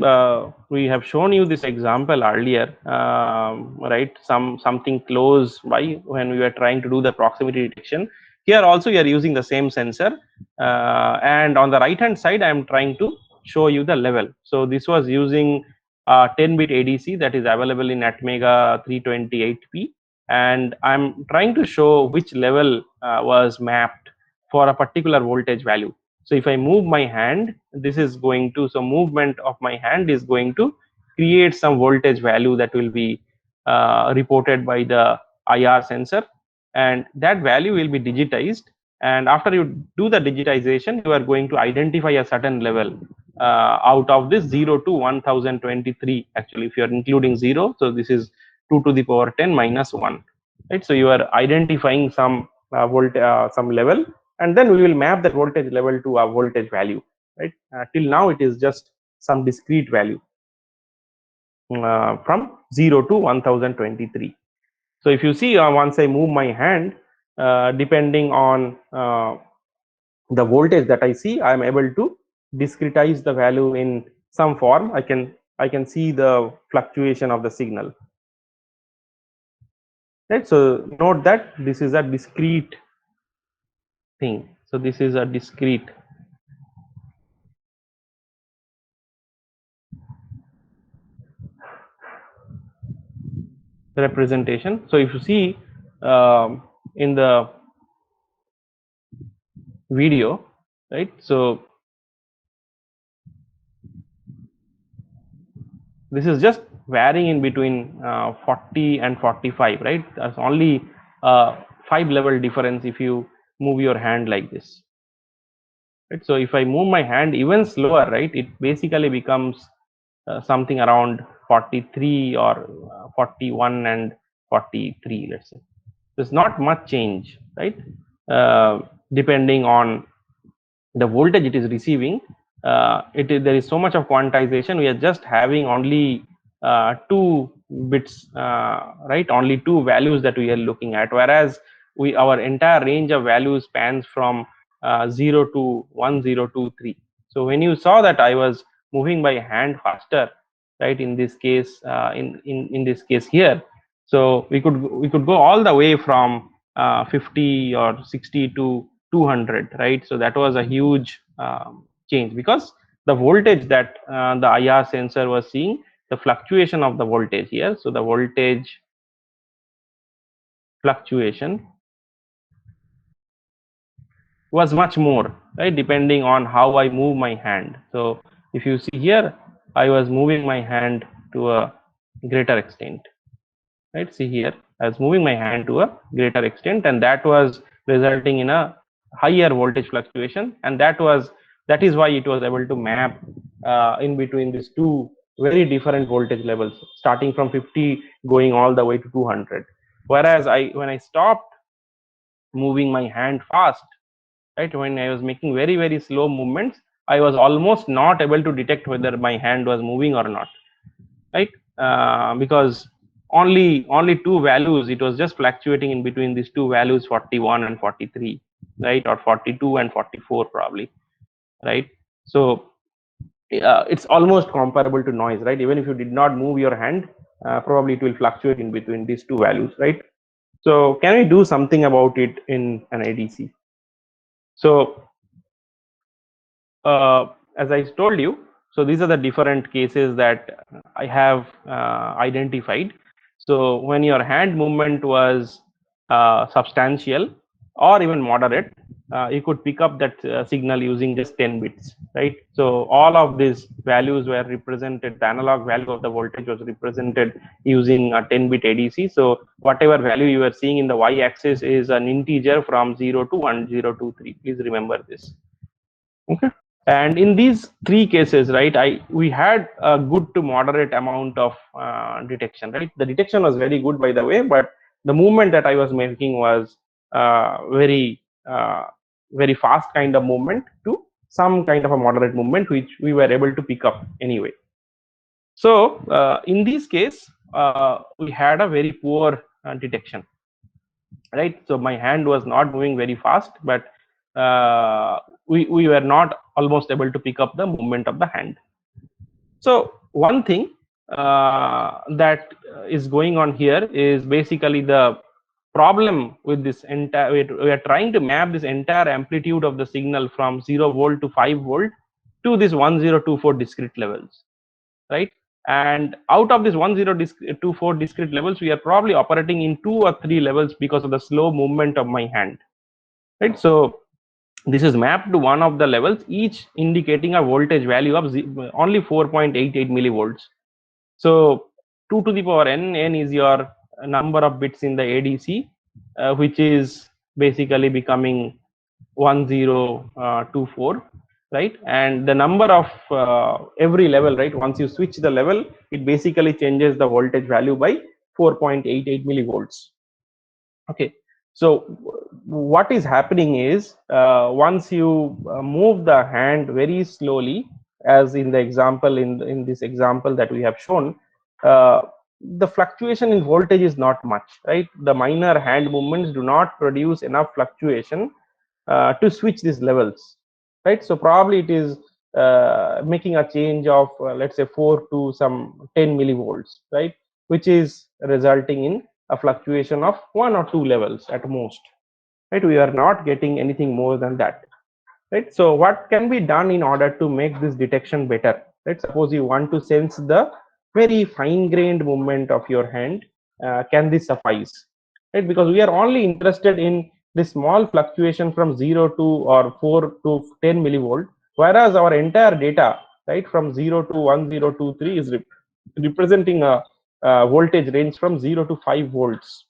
we have shown you this example earlier, right? Something close by, when we were trying to do the proximity detection. Here also we are using the same sensor, and on the right hand side I am trying to show you the level. So this was using 10-bit ADC that is available in Atmega 328p, and I'm trying to show which level was mapped for a particular voltage value. So if I move my hand, this is going to, so movement of my hand is going to create some voltage value that will be reported by the IR sensor, and that value will be digitized. And after you do the digitization, you are going to identify a certain level out of this 0 to 1023. Actually, if you are including 0, so this is 2 to the power 10 minus 1, right? So you are identifying some some level, and then we will map that voltage level to a voltage value, right? Till now it is just some discrete value from 0 to 1023. So if you see, once I move my hand, depending on the voltage that I see, I am able to discretize the value in some form. I can see the fluctuation of the signal, right? So note that this is a discrete thing. So this is a discrete. representation. So if you see in the video, right, so this is just varying in between 40 and 45, right? That's only 5 level difference if you move your hand like this, right? So if I move my hand even slower, right, it basically becomes something around 43 or 41 and 43, let's say. There's not much change, right? Depending on the voltage it is receiving, there is so much of quantization. We are just having only 2 bits, right? Only 2 values that we are looking at, whereas our entire range of values spans from 0 to 1023. So when you saw that I was moving my hand faster, right, in this case, in this case here, so we could go all the way from 50 or 60 to 200, right? So that was a huge change, because the voltage that the IR sensor was seeing, the fluctuation of the voltage here, so the voltage fluctuation was much more, right, depending on how I move my hand. So if you see here, I was moving my hand to a greater extent, right? See here, I was moving my hand to a greater extent, and that was resulting in a higher voltage fluctuation, and that is why it was able to map in between these two very different voltage levels, starting from 50 going all the way to 200. Whereas when I stopped moving my hand fast, right, when I was making very slow movements, I was almost not able to detect whether my hand was moving or not, right? Because only 2 values, it was just fluctuating in between these 2 values, 41 and 43, right, or 42 and 44 probably, right? So it's almost comparable to noise, right? Even if you did not move your hand, probably it will fluctuate in between these 2 values, right? So can we do something about it in an ADC? So as I told you, so these are the different cases that I have identified. So when your hand movement was substantial or even moderate, you could pick up that signal using just 10 bits, right? So all of these values were represented, the analog value of the voltage was represented using a 10-bit ADC. So whatever value you are seeing in the y-axis is an integer from 0 to 1023. Please remember this. Okay. And in these 3 cases, right, we had a good to moderate amount of detection, right? The detection was very good, by the way, but the movement that I was making was uh, very fast kind of movement to some kind of a moderate movement, which we were able to pick up anyway. So in this case, we had a very poor detection, right? So my hand was not moving very fast, but we were not almost able to pick up the movement of the hand. So one thing that is going on here is basically the problem with this entire, we are trying to map this entire amplitude of the signal from 0 volt to 5 volt to this 1024 discrete levels, right? And out of this 1024 discrete levels, we are probably operating in 2 or 3 levels because of the slow movement of my hand, right? So this is mapped to one of the levels, each indicating a voltage value of only 4.88 millivolts. So 2 to the power n is your number of bits in the ADC, which is basically becoming 1024, right? And the number of every level, right, once you switch the level, it basically changes the voltage value by 4.88 millivolts. Okay, so what is happening is once you move the hand very slowly, as in the example, in this example that we have shown, the fluctuation in voltage is not much, right? The minor hand movements do not produce enough fluctuation to switch these levels, right? So probably it is making a change of let's say 4 to some 10 millivolts, right, which is resulting in a fluctuation of 1 or 2 levels at most, right? We are not getting anything more than that, right? So what can be done in order to make this detection better, right? Suppose you want to sense the very fine grained movement of your hand can this suffice, right? Because we are only interested in this small fluctuation from 0 to or 4 to 10 millivolt, whereas our entire data, right, from 0 to 1023 is representing a voltage range from 0 to 5 volts,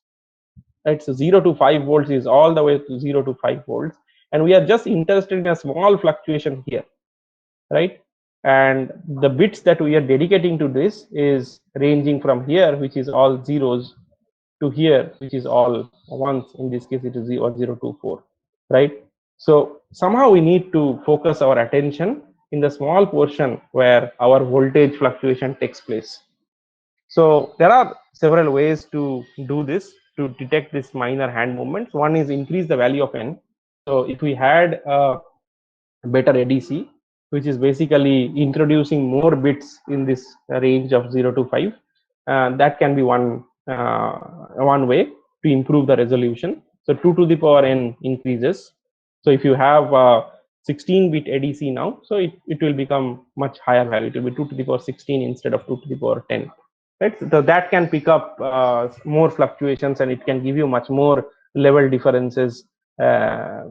right? So 0 to 5 volts is all the way to 0 to 5 volts, and we are just interested in a small fluctuation here, right? And the bits that we are dedicating to this is ranging from here, which is all zeros, to here, which is all ones. In this case, it is 0, right? So somehow we need to focus our attention in the small portion where our voltage fluctuation takes place. So there are several ways to do this, to detect this minor hand movements. One is increase the value of n. So if we had a better ADC, which is basically introducing more bits in this range of 0 to 5, that can be one way to improve the resolution. So 2 to the power n increases. So if you have 16-bit ADC now, so it will become much higher value. It will be 2 to the power 16 instead of 2 to the power 10. Right? So that can pick up more fluctuations, and it can give you much more level differences uh,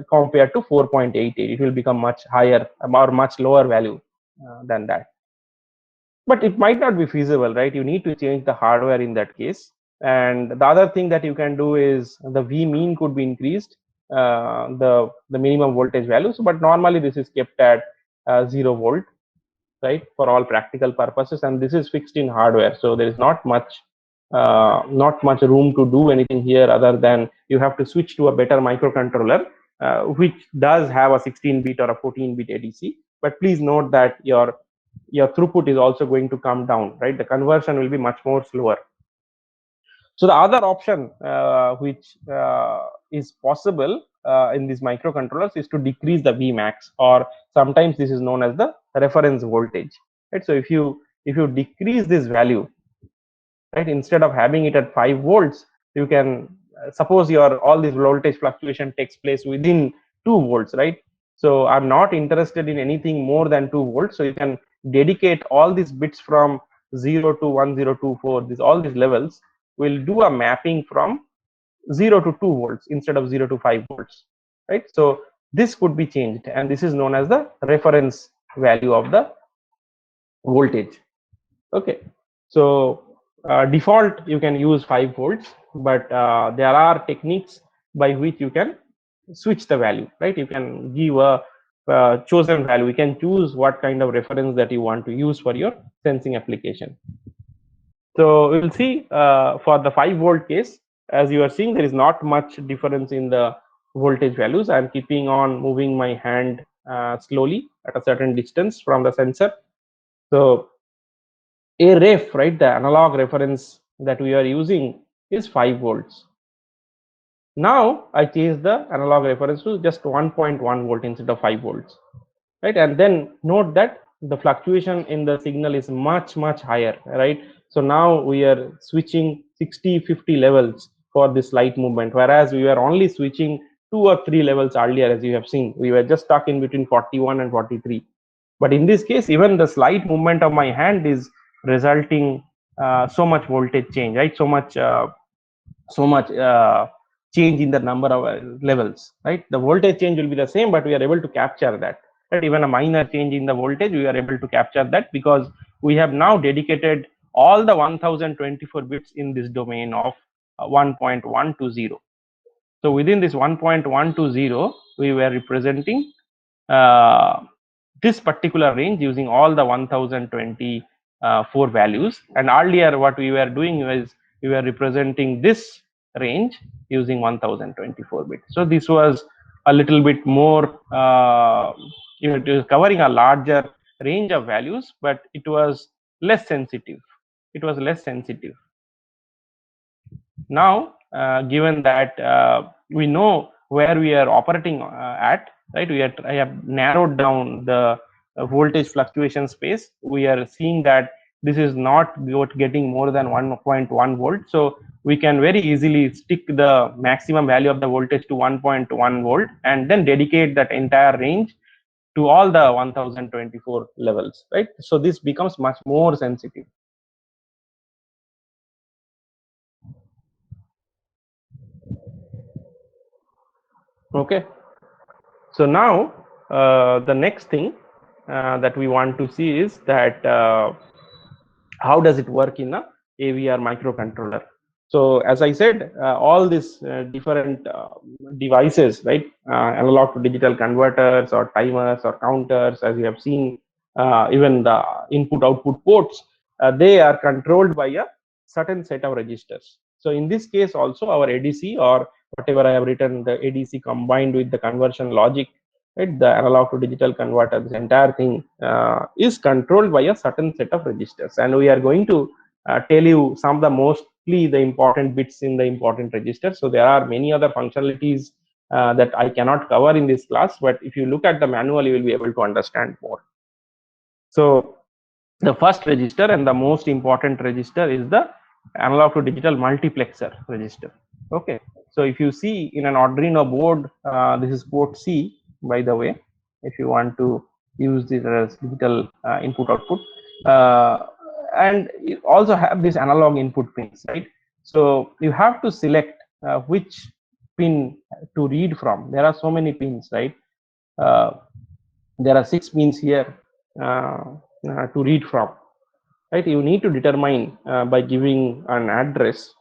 compared to 4.88. It will become much higher or much lower value than that. But it might not be feasible, right? You need to change the hardware in that case. And the other thing that you can do is the V mean could be increased, the minimum voltage values, but normally this is kept at 0 volt, right, for all practical purposes, and this is fixed in hardware, so there is not much room to do anything here other than you have to switch to a better microcontroller which does have a 16-bit or a 14-bit ADC. But please note that your throughput is also going to come down, right? The conversion will be much more slower. So the other option which is possible in these microcontrollers is to decrease the Vmax, or sometimes this is known as the reference voltage, right? So if you decrease this value, right, instead of having it at 5 volts, you can suppose your all this voltage fluctuation takes place within 2 volts, right? So I'm not interested in anything more than 2 volts, so you can dedicate all these bits from 0 to 1024, all these levels will do a mapping from 0 to 2 volts instead of 0 to 5 volts, right? So this could be changed, and this is known as the reference value of the voltage. Okay, so default you can use 5 volts, but there are techniques by which you can switch the value, right? You can give a chosen value. You can choose what kind of reference that you want to use for your sensing application. So we will see for the 5 volt case, as you are seeing, there is not much difference in the voltage values. I am keeping on moving my hand slowly at a certain distance from the sensor. So a ref, right, the analog reference that we are using is 5 volts. Now I change the analog reference to just 1.1 volt instead of 5 volts, right? And then note that the fluctuation in the signal is much higher, right? So now we are switching 60-50 levels for this light movement, whereas we were only switching 2 or 3 levels earlier. As you have seen, we were just stuck in between 41 and 43. But in this case, even the slight movement of my hand is resulting so much voltage change, right? So much change in the number of levels, right? The voltage change will be the same, but we are able to capture that, right? Even a minor change in the voltage, we are able to capture that because we have now dedicated all the 1024 bits in this domain of 1.120. So within this 1.120, we were representing this particular range using all the 1024 values. And earlier what we were doing was we were representing this range using 1024 bits. So this was a little bit more, it was covering a larger range of values, but it was less sensitive. It was less sensitive. Now, given that we know where we are operating at, right? I have narrowed down the voltage fluctuation space. We are seeing that this is not getting more than 1.1 volt. So we can very easily stick the maximum value of the voltage to 1.1 volt and then dedicate that entire range to all the 1024 levels, right? So this becomes much more sensitive. Okay. So now the next thing that we want to see is that how does it work in a AVR microcontroller. So as I said, all these different devices, right, analog to digital converters or timers or counters, as you have seen, even the input output ports, they are controlled by a certain set of registers. So in this case also our ADC, or whatever I have written, the ADC combined with the conversion logic, right, the analog to digital converter, this entire thing is controlled by a certain set of registers, and we are going to tell you some of the mostly the important bits in the important registers. So there are many other functionalities that I cannot cover in this class, but if you look at the manual you will be able to understand more. So the first register and the most important register is the analog to digital multiplexer register. Okay, so if you see in an Arduino board, this is port C, by the way, if you want to use this as digital input output, and you also have this analog input pins, right? So you have to select which pin to read from. There are so many pins, right? uh, there are 6 pins here to read from, right? You need to determine by giving an address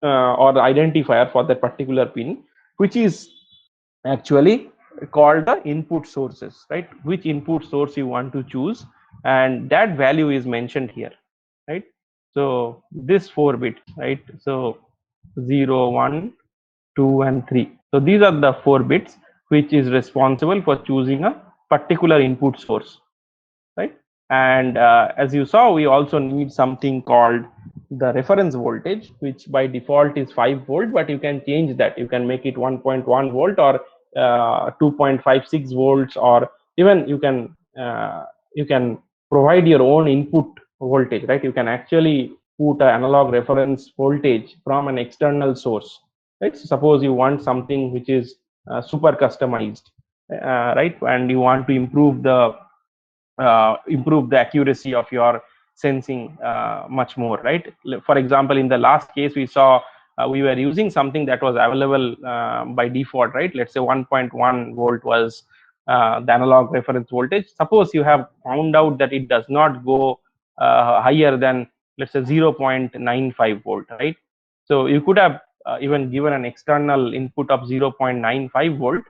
or the identifier for that particular pin, which is actually called the input sources, right? Which input source you want to choose, and that value is mentioned here, right? So this 4 bits, right? So 0, 1, 2 and 3. So these are the 4 bits which is responsible for choosing a particular input source, right? And as you saw, we also need something called the reference voltage, which by default is 5 volt, but you can change that. You can make it 1.1 volt or 2.56 volts, or even you can provide your own input voltage, right? You can actually put an analog reference voltage from an external source, right? So suppose you want something which is super customized, right, and you want to improve the accuracy of your sensing much more, right? For example, in the last case we saw, we were using something that was available by default, right? Let's say 1.1 volt was the analog reference voltage. Suppose you have found out that it does not go higher than, let's say, 0.95 volt, right? So you could have even given an external input of 0.95 volt,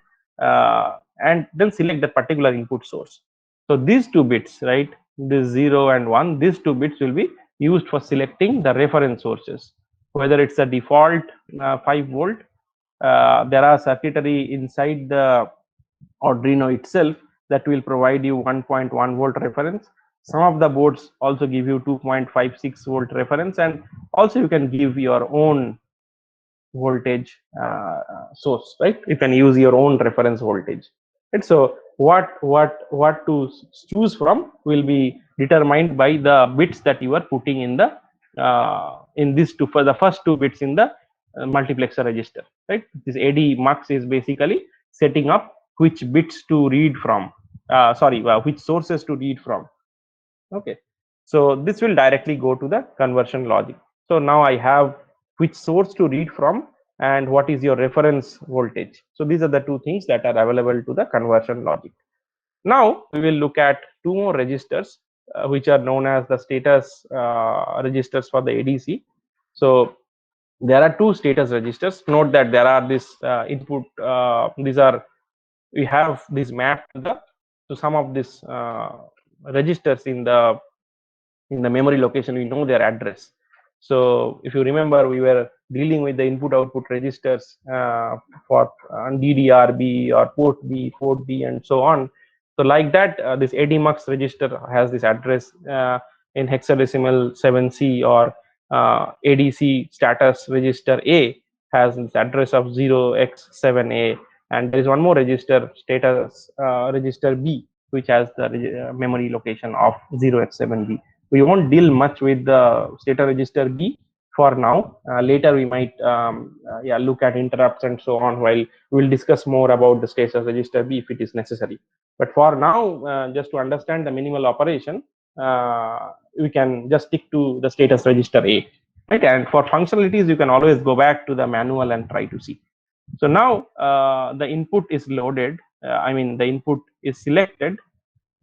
and then select that particular input source. So these 2 bits, right, this 0 and 1, these 2 bits will be used for selecting the reference sources, whether it's a default 5 volt. There are circuitry inside the Arduino itself that will provide you 1.1 volt reference. Some of the boards also give you 2.56 volt reference, and also you can give your own voltage source, right? You can use your own reference voltage, right? So what to choose from will be determined by the bits that you are putting in this two, for the first 2 bits in the multiplexer register, right? This AD mux is basically setting up which bits to read from, which sources to read from. Okay, so this will directly go to the conversion logic. So now I have which source to read from and what is your reference voltage. So these are the 2 things that are available to the conversion logic. Now we will look at 2 more registers which are known as the status registers for the ADC. So there are 2 status registers. Note that there are this input, these are, we have this map to some of these registers in the memory location. We know their address. So if you remember, we were dealing with the input output registers for DDR-B or port B, and so on. So like that, this ADMUX register has this address in hexadecimal 7C, or ADC status register A has this address of 0x7A, and there is one more register, status register B, which has the memory location of 0x7B. We won't deal much with the status register B for now. Later we might look at interrupts and so on, while we will discuss more about the status register B if it is necessary. But for now, just to understand the minimal operation, we can just stick to the status register A, right? And for functionalities, you can always go back to the manual and try to see. So now the input is loaded. I mean, the input is selected.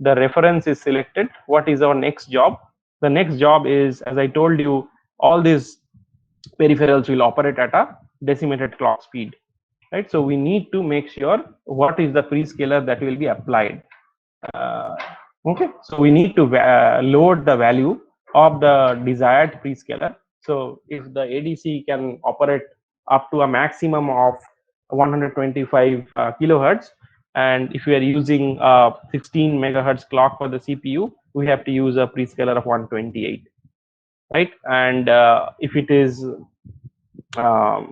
The reference is selected. What is our next job? The next job is, as I told you, all these peripherals will operate at a decimated clock speed, right? So we need to make sure what is the prescaler that will be applied. Uh, okay, so we need to load the value of the desired prescaler. So if the ADC can operate up to a maximum of 125 kilohertz, and if we are using a 16 megahertz clock for the CPU, we have to use a prescaler of 128, right? And if it is a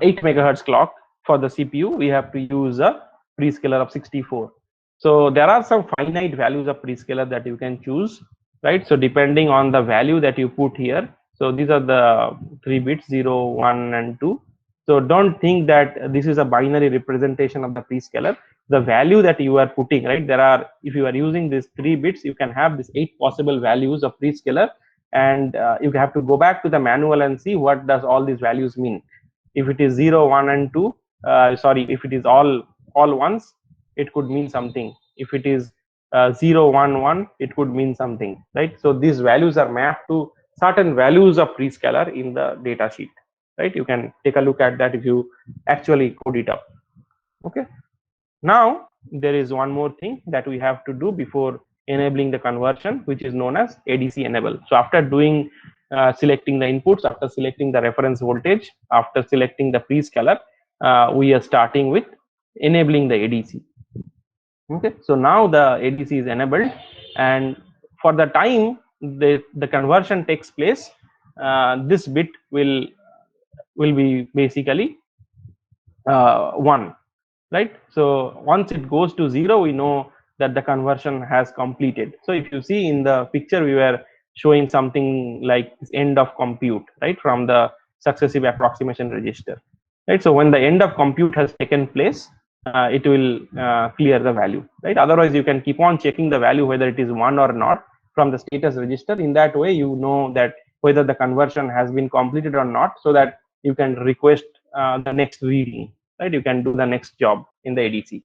8 megahertz clock for the CPU, we have to use a prescaler of 64. So there are some finite values of prescaler that you can choose, right? So depending on the value that you put here, so these are the 3 bits, 0, 1 and 2. So don't think that this is a binary representation of the prescaler. The value that you are putting, right, there are, if you are using these 3 bits, you can have these 8 possible values of prescaler, and you have to go back to the manual and see what does all these values mean. If it is 0, 1 and 2, sorry, if it is all ones, it could mean something. If it is 0, 1, 1, it could mean something, right? So these values are mapped to certain values of prescaler in the data sheet, right? You can take a look at that if you actually code it up. Okay, now there is one more thing that we have to do before enabling the conversion, which is known as ADC enable. So after doing selecting the inputs, after selecting the reference voltage, after selecting the prescaler, we are starting with enabling the ADC. Okay, so now the ADC is enabled, and for the time the conversion takes place, this bit will be basically 1, right? So once it goes to 0, we know that the conversion has completed. So if you see in the picture, we were showing something like end of compute, right, from the successive approximation register, right? So when the end of compute has taken place, it will clear the value, right? Otherwise you can keep on checking the value whether it is 1 or not from the status register. In that way you know that whether the conversion has been completed or not, so that you can request the next reading, right? You can do the next job in the ADC.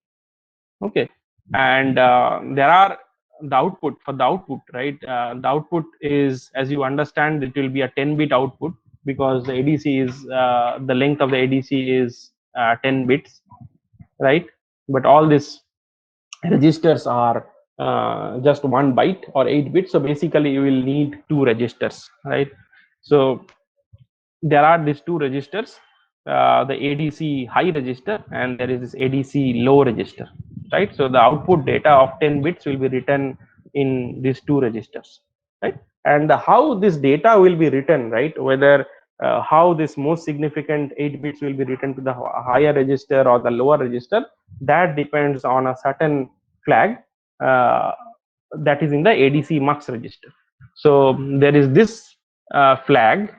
Okay, and there are the output. For the output, right, the output is, as you understand, it will be a 10-bit output, because the ADC is the length of the ADC is 10 bits, right? But all these registers are just 1 byte or 8 bits, so basically you will need 2 registers, right? So there are these 2 registers, the ADC high register and there is this ADC low register, right? So the output data of 10 bits will be written in these 2 registers, right? And how this data will be written, right, whether how this most significant 8 bits will be written to the higher register or the lower register, that depends on a certain flag uh, that is in the ADC mux register. So there is this flag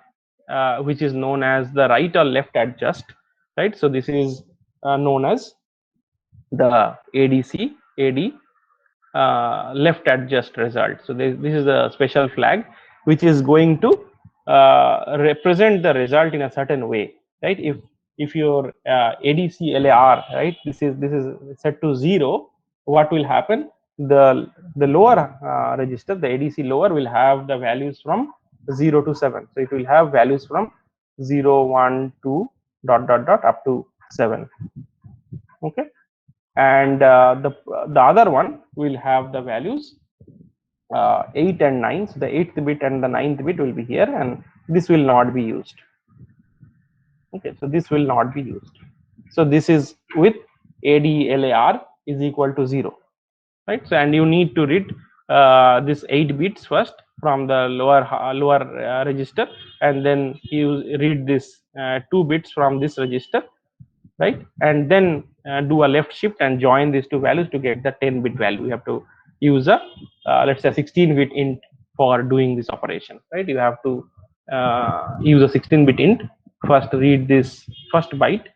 which is known as the right or left adjust, right? So this is known as the ADC AD left adjust result. So this is a special flag which is going to represent the result in a certain way, right? If your ADC LAR, right, this is set to 0, what will happen? The lower register, the ADC lower, will have the values from 0 to 7. So it will have values from 0, 1, 2, dot dot dot up to 7. Okay, and the other one will have the values 8 and 9. So the 8th bit and the 9th bit will be here, and this will not be used. Okay, so this will not be used. So this is with ADLAR is equal to 0, right? So and you need to read this 8 bits first from the lower register, and then you read this 2 bits from this register, right? And then do a left shift and join these 2 values to get the 10-bit value. You have to use a let's say 16-bit int for doing this operation, right? You have to use a 16-bit int, first read this first byte,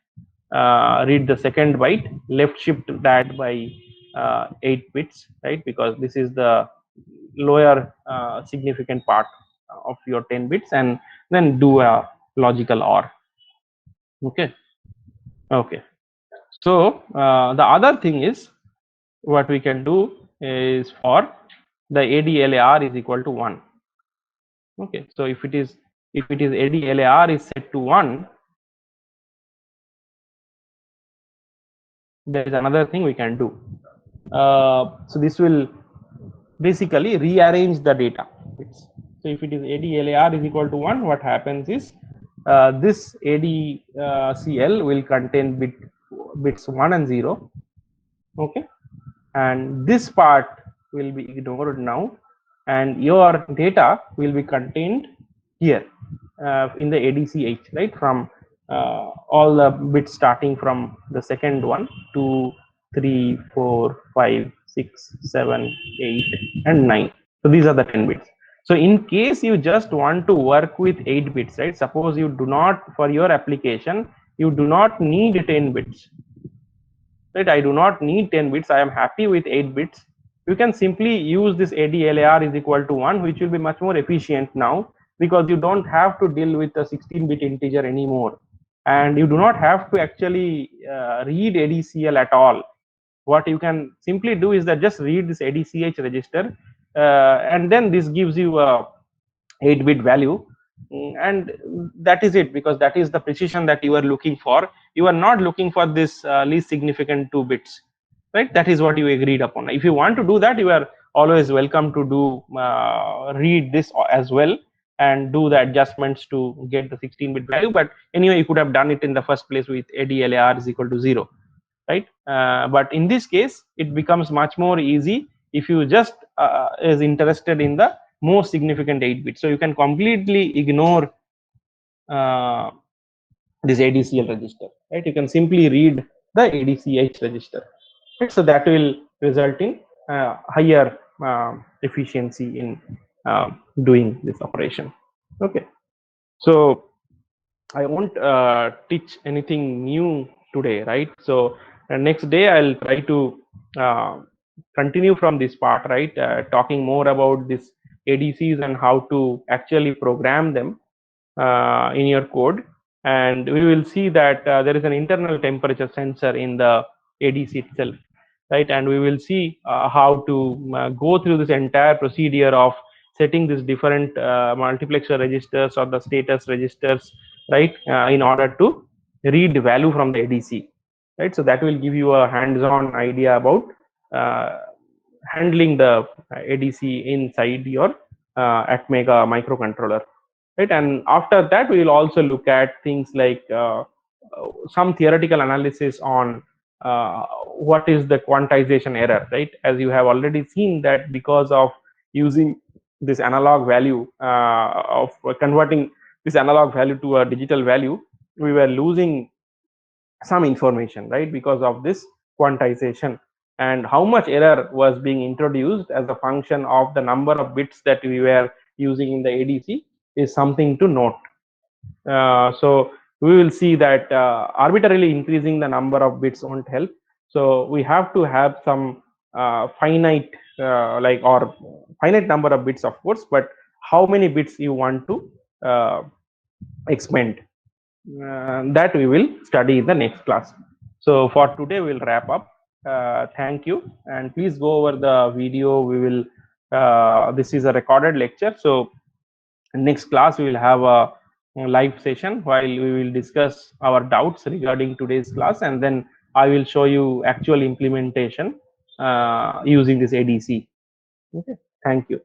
read the second byte, left shift that by 8 bits, right? Because this is the lower significant part of your 10 bits, and then do a logical OR. Okay, Okay. So the other thing is what we can do is for the ADLAR is equal to 1. Okay. So if it is ADLAR is set to 1, there is another thing we can do. So this will basically rearrange the data bits. So if it is ADLAR is equal to 1, what happens is this ADCL will contain bits 1 and 0. Okay, and this part will be ignored now, and your data will be contained here in the ADCH, right? From all the bits starting from the second one, 2, 3, 4, 5, 6, 7, 8, and 9. So these are the 10 bits. So in case you just want to work with 8 bits, right? Suppose you do not, for your application, you do not need 10 bits, right? I do not need 10 bits. I am happy with 8 bits. You can simply use this ADLAR is equal to 1, which will be much more efficient now, because you don't have to deal with a 16-bit integer anymore, and you do not have to actually read ADCL at all. What you can simply do is that just read this ADCH register, and then this gives you a 8-bit value. And that is it, because that is the precision that you are looking for. You are not looking for this least significant 2 bits, right? That is what you agreed upon. If you want to do that, you are always welcome to do read this as well and do the adjustments to get the 16-bit value. But anyway, you could have done it in the first place with ADLAR is equal to 0, right? But in this case, it becomes much more easy if you just is interested in the most significant 8 bits. So you can completely ignore this ADCL register, right? You can simply read the ADCH register, right? So that will result in higher efficiency in doing this operation. Okay. So I won't teach anything new today, right? So next day I'll try to continue from this part, right? Talking more about this ADCs and how to actually program them in your code. And we will see that there is an internal temperature sensor in the ADC itself, right? And we will see how to go through this entire procedure of setting these different multiplexer registers or the status registers, right, in order to read the value from the ADC, right? So that will give you a hands-on idea about uh, handling the ADC inside your Atmega microcontroller, right? And after that, we will also look at things like some theoretical analysis on what is the quantization error, right? As you have already seen that because of using this analog value of converting this analog value to a digital value, we were losing some information, right, because of this quantization. And how much error was being introduced as a function of the number of bits that we were using in the ADC is something to note. So we will see that arbitrarily increasing the number of bits won't help. So we have to have some finite or finite number of bits, of course, but how many bits you want to expand, that we will study in the next class. So for today we'll wrap up. Thank you, and please go over the video. We will this is a recorded lecture, so next class we will have a live session while we will discuss our doubts regarding today's class, and then I will show you actual implementation using this ADC. Okay, thank you.